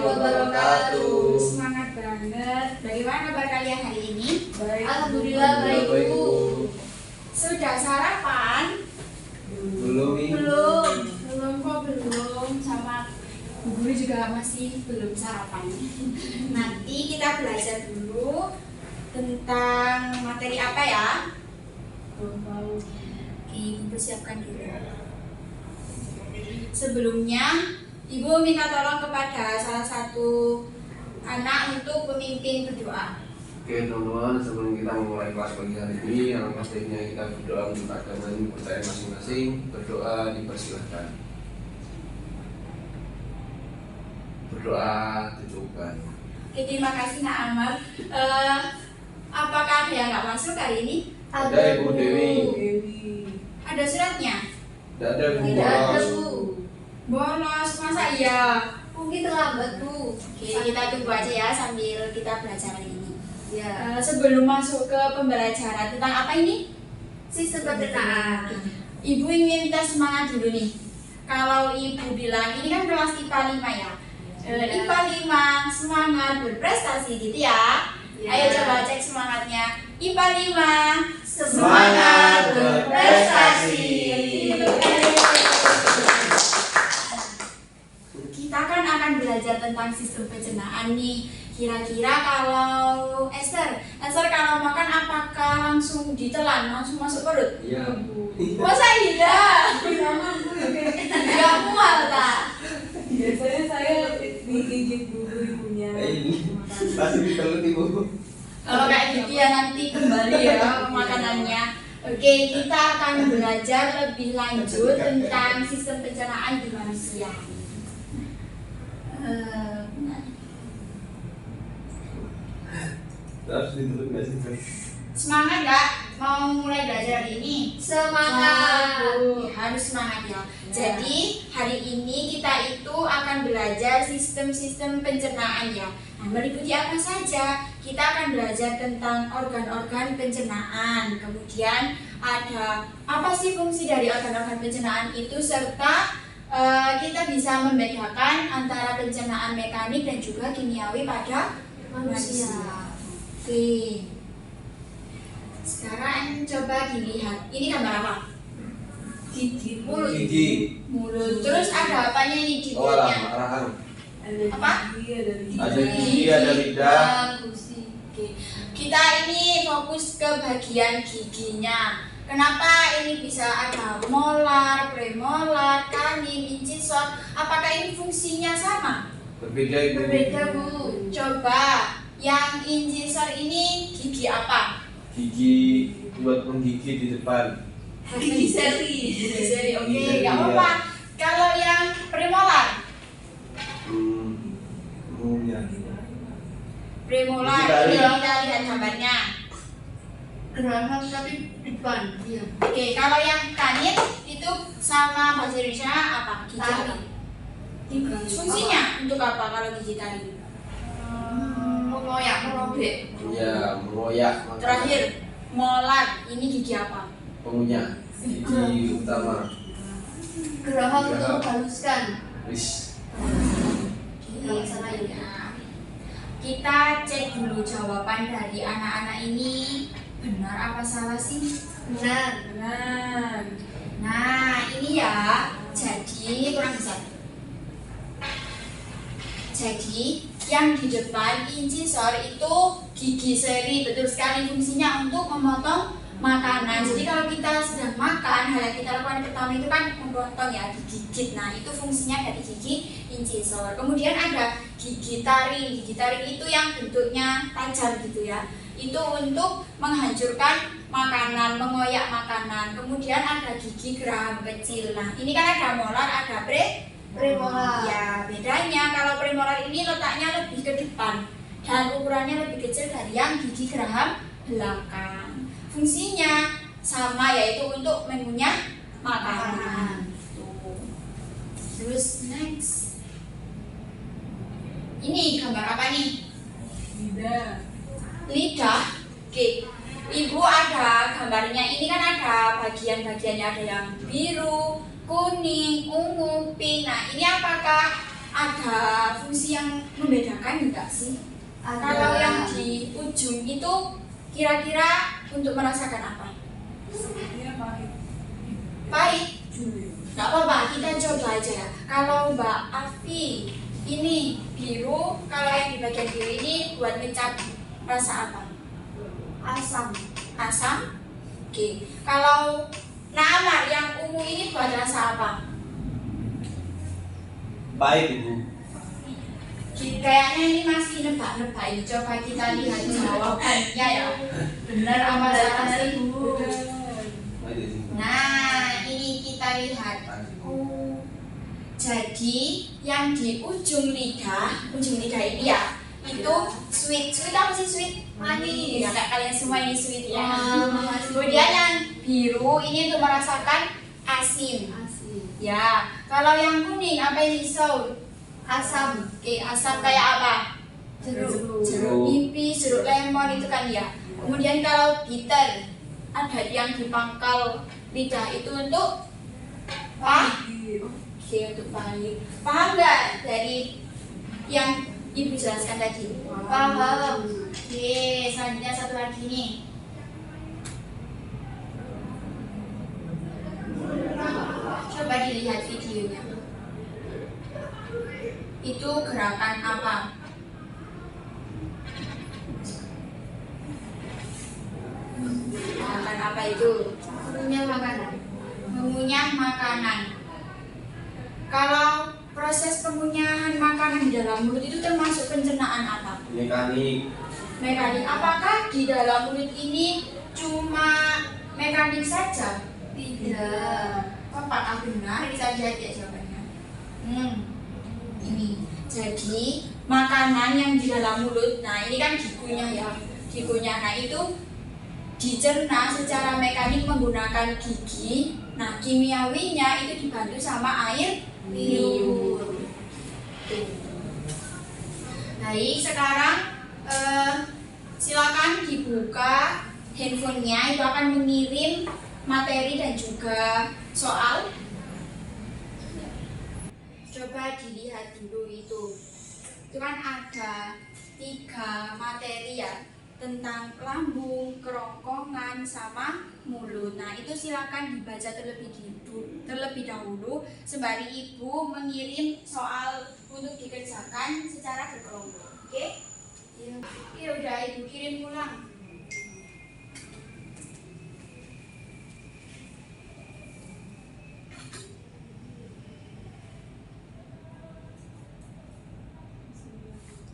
warahmatullahi wabarakatuh. Semangat banget. Bagaimana kabar kalian hari ini? Baik. Alhamdulillah baik, Bu. Sudah sarapan? Belum. Belum kok belum. Sama Bu Guru juga masih belum sarapan. Nanti kita belajar dulu tentang materi apa ya? Belum tahu. Oke, Ibu persiapkan dulu. Sebelumnya, Ibu minta tolong kepada salah satu anak untuk pemimpin berdoa. Oke teman-teman, sebelum kita memulai kelas pagi hari ini, yang pastinya kita berdoa untuk agama dan percaya masing-masing. Berdoa dipersilahkan. Berdoa tujukan. Oke, terima kasih Nak Amar. Apakah ada yang nggak masuk hari ini? Ada Ibu Dewi. Ada suratnya? Tidak ada Bu. Tidak ada Bu. Bolos, masa iya? Mungkin terlambat, Bu. Oke, kita tunggu aja ya sambil kita belajar hari ini. Ya. Sebelum masuk ke pembelajaran tentang apa ini? Sistem pencernaan. Ibu ingin tes semangat dulu nih. Kalau Ibu bilang ini kan kelas IPA 5 ya. IPA 5 semangat berprestasi gitu ya. Ayo coba cek semangatnya. IPA 5 Semangat berprestasi. Kita kan akan belajar tentang sistem pencernaan nih. Kira-kira kalau Esther kalau makan apakah langsung ditelan, langsung masuk perut? Iya. Masa iya? Gak mual tak? Biasanya saya digigit dulu ibunya. Pasti ditelut Ibu. Kalau kayak gitu ya nanti kembali ya makanannya. Oke, kita akan belajar lebih lanjut tentang sistem pencernaan di manusia. Harus ditelut nggak sih? Semangat nggak? Mau mulai belajar hari ini? Semangat. Harus semangat ya. Jadi hari ini kita itu akan belajar sistem-sistem pencernaan ya. Nah, meliputi apa saja? Kita akan belajar tentang organ-organ pencernaan. Kemudian ada apa sih fungsi dari organ-organ pencernaan itu, serta kita bisa membedakan antara pencernaan mekanik dan juga kimiawi pada manusia. Oke. Sekarang coba dilihat. Ini gambar apa? Gigi. Mulut. Gigi. Mulut. Terus ada apanya ini di Oh mulutnya? rahang. Ada Apa? gigi, ada gigi. Ada gigi, ada lidah. Bagus sih. Oke. Kita ini fokus ke bagian giginya. Kenapa ini bisa ada molar, premolar, kanin, incisor? Apakah ini fungsinya sama? Berbeda Ibu. Berbeda Bu. Coba yang incisor ini gigi apa? Gigi buat menggigit di depan. Gigi seri. Gigi seri. Oke, Gigi seri, nggak ya. apa-apa. Kalau yang premolar, Umumnya. premolar Gigi taring. ini kita lihat gambarnya. Geraham tapi depan. Iya. Oke, kalau yang kanin itu sama bahasa Indonesia apa? Gigi apa? Fungsinya untuk apa kalau gigi taring? Mengoyak, merobek. Ya, mengoyak. Terakhir, molar ini gigi apa? Pengunyah. Gigi utama. Geraham untuk menghaluskan. Wis. Oke, sama ya. Kita cek dulu jawaban dari anak-anak ini. Benar apa salah sih? Benar. Benar. Nah, ini ya. Jadi, kurang besar. Jadi, yang di depan incisor itu gigi seri, betul sekali, fungsinya untuk memotong makanan. Jadi kalau kita sedang makan, hal yang kita lakukan pertama itu kan memotong ya, digigit. Nah, itu fungsinya dari gigi incisor. Kemudian ada gigi taring. Gigi taring itu yang bentuknya tajam gitu ya. Itu untuk menghancurkan makanan, mengoyak makanan. Kemudian ada gigi geraham kecil. Nah, ini kan ada molar, ada Premolar. Ya, bedanya kalau premolar ini letaknya lebih ke depan dan ukurannya lebih kecil dari yang gigi geraham belakang. Fungsinya sama, yaitu untuk mengunyah makanan. Tuh. Terus next. Ini gambar apa nih? Lidah. Lidah. Oke. Ibu ada gambarnya. Ini kan ada bagian-bagiannya, ada yang biru, kuning, ungu, pink. Nah, ini apakah ada fungsi yang membedakan enggak sih? Kalau yang di ujung itu kira-kira untuk merasakan apa? Sepertinya pahit. Pahit? Juli. Gak apa-apa, kita coba aja ya. Kalau Mbak Afi ini biru, kalau yang di bagian kiri ini buat ngecap rasa apa? Asam. Asam? Oke. Kalau Namar yang ungu ini buat rasa apa? Baik Ibu. Kayaknya ini masih nebak-nebak ini. Coba kita lihat jawabannya ya. Benar Apa apa salah salah sih? Ibu? Nah, ini kita lihat. Jadi yang di ujung lidah ini ya, itu sweet. Sweet apa sih sweet? Manis. Ya, Kak, kalian semua ini sweet ya. Kemudian yang biru ini untuk merasakan asin. Asin. Ya, kalau yang kuning apa ini so? Asam. Oke, asam kayak apa? Jeruk. Jeruk nipis, jeruk lemon itu kan ya. Kemudian kalau bitter ada yang di pangkal lidah itu untuk Pahit. Oke, untuk pahit. Paham nggak dari yang ibu jelaskan tadi? Paham. Oke, selanjutnya satu lagi nih. Coba dilihat videonya. Itu gerakan apa? Gerakan apa itu? Punya makanan. Mengunyah makanan. Kalau proses pengunyahan makanan di dalam mulut itu termasuk pencernaan apa? Mekanik. Mekanik. Apakah di dalam mulut ini cuma mekanik saja? Tidak. Apakah benar? Bisa lihat ya jawabannya. Ini. Jadi makanan yang di dalam mulut, nah ini kan dikunyah ya. Dikunyah. Nah itu dicerna secara mekanik menggunakan gigi. Nah kimiawinya itu dibantu sama air liur. Baik, sekarang silakan dibuka handphonenya, itu akan mengirim materi dan juga soal. Coba dilihat dulu itu kan ada 3 materi ya, tentang lambung, kerongkongan, sama mulut. Nah itu silakan dibaca terlebih dahulu sembari ibu mengirim soal untuk dikerjakan secara berkelompok. Oke? Iya udah ibu kirim pulang.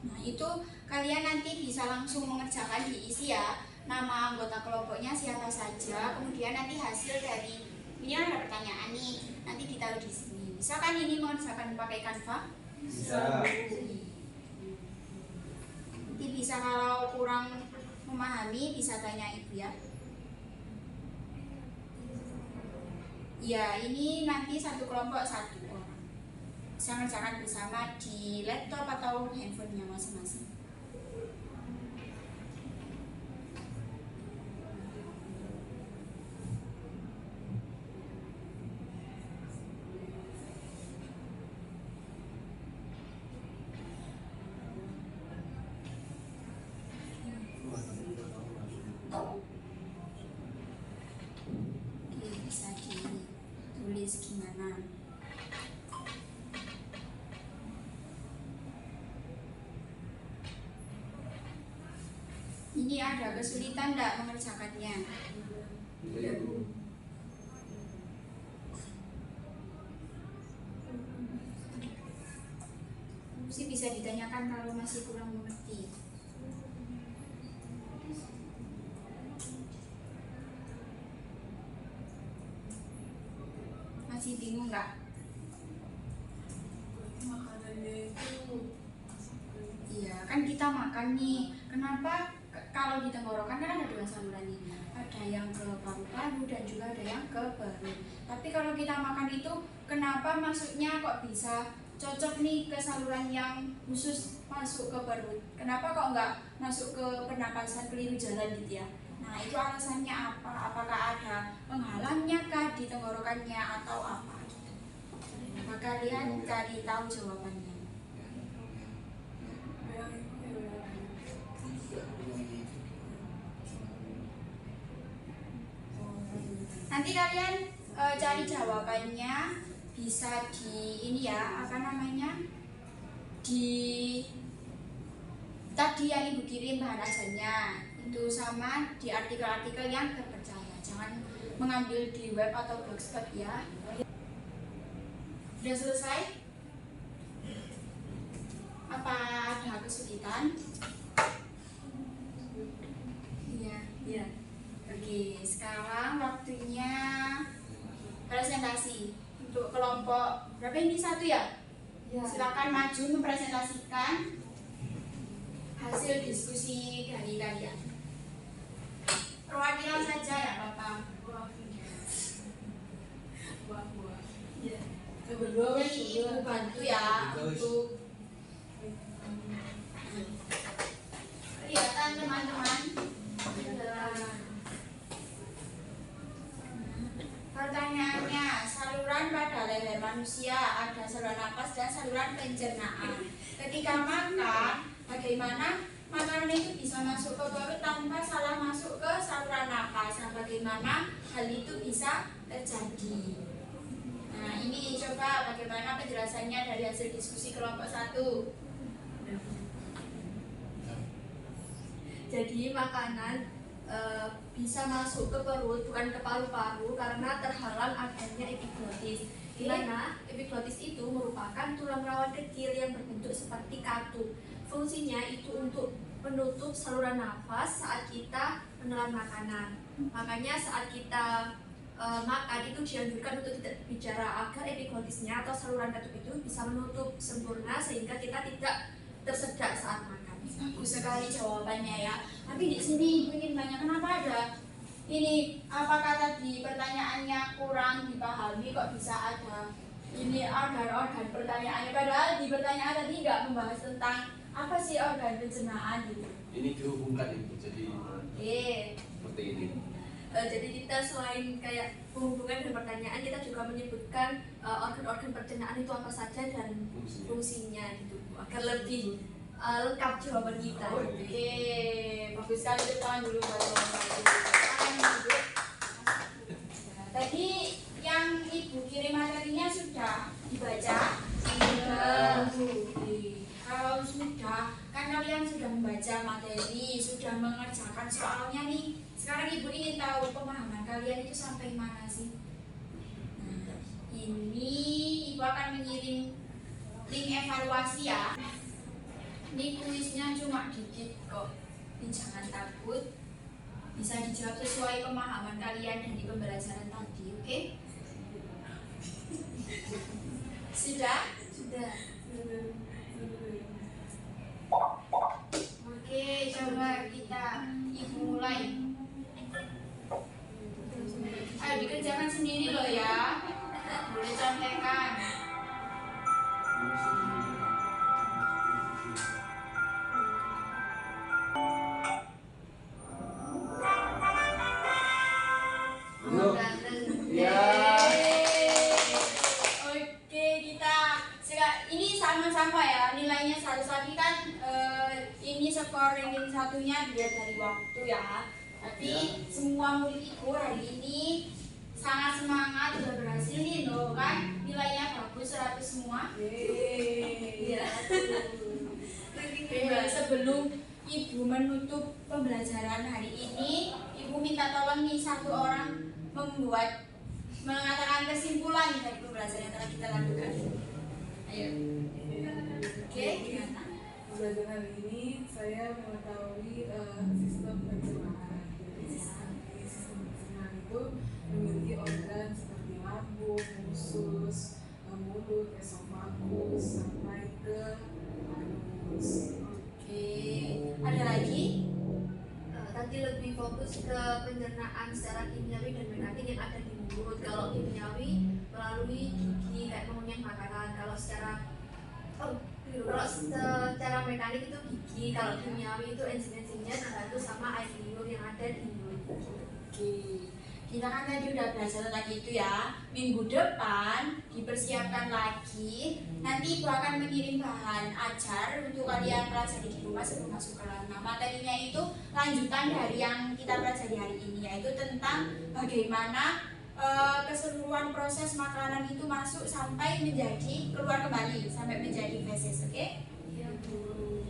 Nah itu kalian nanti bisa langsung mengerjakan, diisi ya nama anggota kelompoknya siapa saja, kemudian nanti hasil dari ini ada pertanyaan nih, nanti ditaruh di sini. Bisa kan ini mengerjakan pakai Canva? Bisa. Nanti bisa kalau kurang memahami bisa tanya ibu ya. Ya ini nanti satu kelompok 1 orang. Bisa mengerjakan bersama di laptop atau handphonenya masing-masing. Oke, bisa ditulis gimana? Ini ada kesulitan enggak mengerjakannya? Iya, Bu. Mesti bisa ditanyakan kalau masih kurang mengerti. Masih bingung nggak? Makanannya itu Iya, kan kita makan nih. Kenapa kalau di tenggorokan kan ada 2 saluran nih. Ada yang ke paru-paru dan juga ada yang ke perut. Tapi kalau kita makan itu kenapa masuknya kok bisa cocok nih ke saluran yang khusus masuk ke perut? Kenapa kok nggak masuk ke pernapasan keliru jalan gitu ya? Nah itu alasannya apa? Apakah ada penghalangnya kah di tenggorokannya atau apa? Maka kalian cari tahu jawabannya. Nanti kalian cari jawabannya bisa di ini ya, apa namanya, di tadi yang ibu kirim bahan ajarnya itu, sama di artikel-artikel yang terpercaya. Jangan mengambil di web atau blogspot ya. Sudah selesai? Apa ada kesulitan? Iya. Oke, sekarang waktunya presentasi untuk kelompok berapa ini, 1 ya? Ya. Silakan maju mempresentasikan hasil diskusi dari kalian. Perwakilan saja ya Bapak. Buah. Ya. Berdua wes, Ini ibu bantu ya untuk kelihatan teman-teman. Pertanyaannya, saluran pada leher manusia ada saluran napas dan saluran pencernaan. Ketika makan, bagaimana makanan itu bisa masuk ke perut tanpa salah masuk ke saluran napas? Nah, bagaimana hal itu bisa terjadi? Nah, ini coba bagaimana penjelasannya dari hasil diskusi kelompok 1. Jadi makanan bisa masuk ke perut, bukan ke paru-paru, karena terhalang adanya epiglotis. Di mana epiglotis itu merupakan tulang rawan kecil yang berbentuk seperti katup. Fungsinya itu untuk menutup saluran nafas saat kita menelan makanan. Makanya saat kita makan itu dianjurkan untuk tidak bicara agar epiglotisnya atau saluran katup itu bisa menutup sempurna sehingga kita tidak tersedak saat makan. Bagus sekali jawabannya ya. Tapi di sini ibu ingin tanya, kenapa ada ini? Apakah tadi pertanyaannya kurang dipahami kok bisa ada ini organ-organ pertanyaannya? Padahal di pertanyaan tadi nggak membahas tentang apa sih organ pencernaan gitu. Ini dihubungkan itu, jadi seperti ini. Jadi kita selain kayak penghubungan dan pertanyaan, kita juga menyebutkan organ-organ pencernaan itu apa saja dan fungsinya gitu, agar lebih lengkap jawaban kita. Oke, bagus sekali, tepuk tangan dulu buat teman-teman. Tadi yang ibu kirim materinya sudah dibaca? Sudah. Kalau sudah, kan kalian sudah membaca materi, sudah mengerjakan soalnya nih. Sekarang ibu ingin tahu pemahaman kalian itu sampai mana sih? Nah, ini ibu akan mengirim link evaluasi ya. Ini kuisnya cuma dikit kok, ini jangan takut. Bisa dijawab sesuai pemahaman kalian dari pembelajaran tadi, oke? Sudah? Sudah. Oke, coba kita ibu mulai. Ayo dikerjakan sendiri loh ya. Boleh contekan. Oke, kita ini sama-sama ya, nilainya satu lagi kan. Ini skor ranking satunya dilihat dari waktu ya. Tapi semua murid ibu hari ini sangat semangat, sudah berhasil nih loh kan, nilainya bagus 100 semua. Iya. Sebelum ibu menutup pembelajaran hari ini, ibu minta tolong nih satu orang mengatakan kesimpulan dari pembelajaran yang telah kita lakukan. Ayo. Oke, gimana? Belajar hari ini saya mengetahui sistem pencernaan. Jadi sistem pencernaan itu memiliki organ seperti lambung, usus, mulut, esofagus sampai ke anus. Oke, ada lagi? Tadi lebih fokus ke pencernaan secara kimiawi dan mekanik yang ada di mulut. Kalau kimiawi melalui gigi kayak mengunyah makanan. Kalau secara mekanik itu gigi. Kalau kimiawi itu enzim-enzimnya terbantu sama air liur yang ada di mulut. Oke, kita kan tadi udah belajar tentang itu ya. Minggu depan dipersiapkan lagi. Nanti ibu akan mengirim bahan ajar untuk kalian pelajari di rumah sebelum masuk kelas. Nah, materinya itu lanjutan dari yang kita pelajari hari ini, yaitu tentang bagaimana keseluruhan proses makanan itu masuk sampai menjadi keluar kembali sampai menjadi feses, oke? Iya, Bu.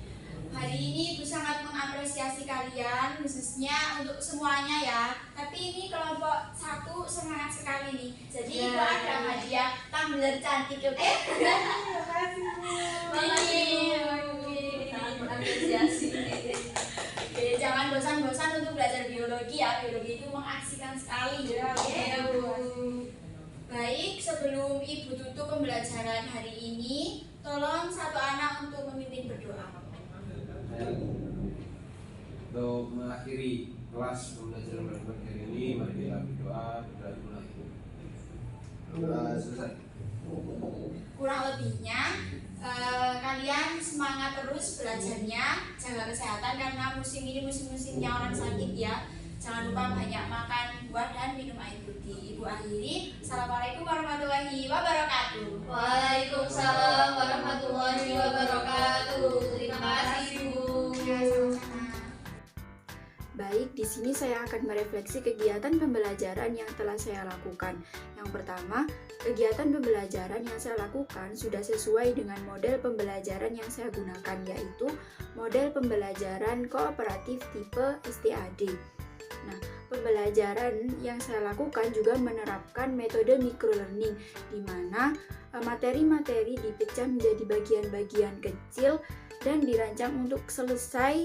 Hari ini Ibu sangat mengapresiasi kalian, khususnya untuk semuanya ya. Tapi ini kelompok 1 semangat sekali nih. Jadi Ibu ada hadiah tumbler cantik, oke? Terima kasih, Bu. Sangat mengapresiasi. Oke, jangan bosan-bosan untuk belajar biologi ya. Biologi itu mengasihkan sekali ya. Ya, Oke. Bu. Baik, sebelum Ibu tutup pembelajaran hari ini, tolong satu anak untuk memimpin berdoa. Untuk mengakhiri kelas pembelajaran matematika hari ini, mari kita berdoa dimulai. Selesai. Kurang lebihnya kalian semangat terus belajarnya, jaga kesehatan karena musim ini musim-musimnya orang sakit ya. Jangan lupa banyak makan buah dan minum air putih. Ibu akhiri, Assalamualaikum warahmatullahi wabarakatuh. Waalaikumsalam warahmatullahi wabarakatuh. Terima kasih, Bu. Baik, di sini saya akan merefleksi kegiatan pembelajaran yang telah saya lakukan. Yang pertama, kegiatan pembelajaran yang saya lakukan sudah sesuai dengan model pembelajaran yang saya gunakan, yaitu model pembelajaran kooperatif tipe STAD. Nah, pembelajaran yang saya lakukan juga menerapkan metode microlearning, di mana materi-materi dipecah menjadi bagian-bagian kecil dan dirancang untuk selesai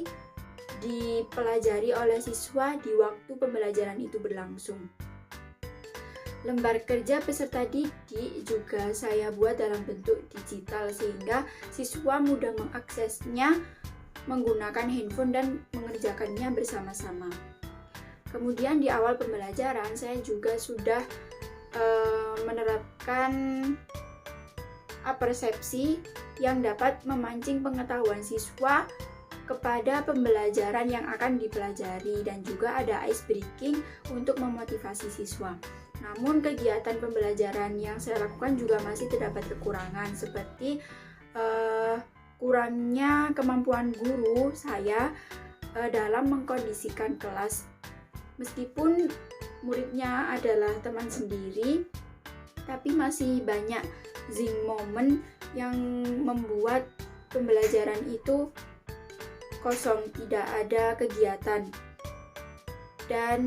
dipelajari oleh siswa di waktu pembelajaran itu berlangsung. Lembar kerja peserta didik juga saya buat dalam bentuk digital sehingga siswa mudah mengaksesnya menggunakan handphone dan mengerjakannya bersama-sama. Kemudian di awal pembelajaran saya juga sudah menerapkan persepsi yang dapat memancing pengetahuan siswa kepada pembelajaran yang akan dipelajari, dan juga ada ice breaking untuk memotivasi siswa. Namun kegiatan pembelajaran yang saya lakukan juga masih terdapat kekurangan, seperti kurangnya kemampuan guru saya dalam mengkondisikan kelas. Meskipun muridnya adalah teman sendiri, tapi masih banyak zing moment yang membuat pembelajaran itu kosong, tidak ada kegiatan. Dan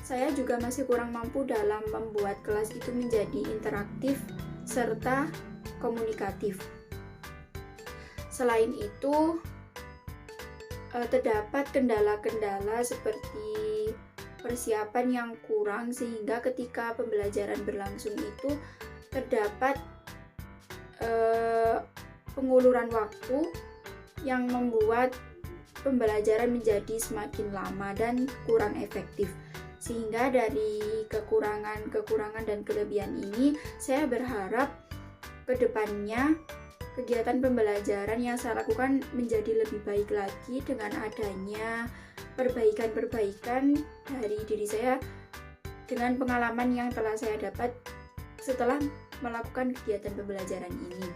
saya juga masih kurang mampu dalam membuat kelas itu menjadi interaktif serta komunikatif. Selain itu, terdapat kendala-kendala seperti persiapan yang kurang, sehingga ketika pembelajaran berlangsung itu terdapat penguluran waktu yang membuat pembelajaran menjadi semakin lama dan kurang efektif. Sehingga dari kekurangan dan kelebihan ini, saya berharap ke depannya kegiatan pembelajaran yang saya lakukan menjadi lebih baik lagi dengan adanya perbaikan-perbaikan dari diri saya dengan pengalaman yang telah saya dapat setelah melakukan kegiatan pembelajaran ini.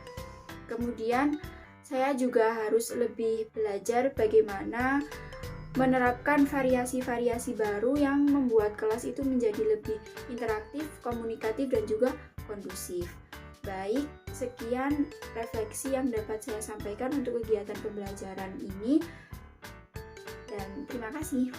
Kemudian saya juga harus lebih belajar bagaimana menerapkan variasi-variasi baru yang membuat kelas itu menjadi lebih interaktif, komunikatif, dan juga kondusif. Baik, sekian refleksi yang dapat saya sampaikan untuk kegiatan pembelajaran ini, dan terima kasih.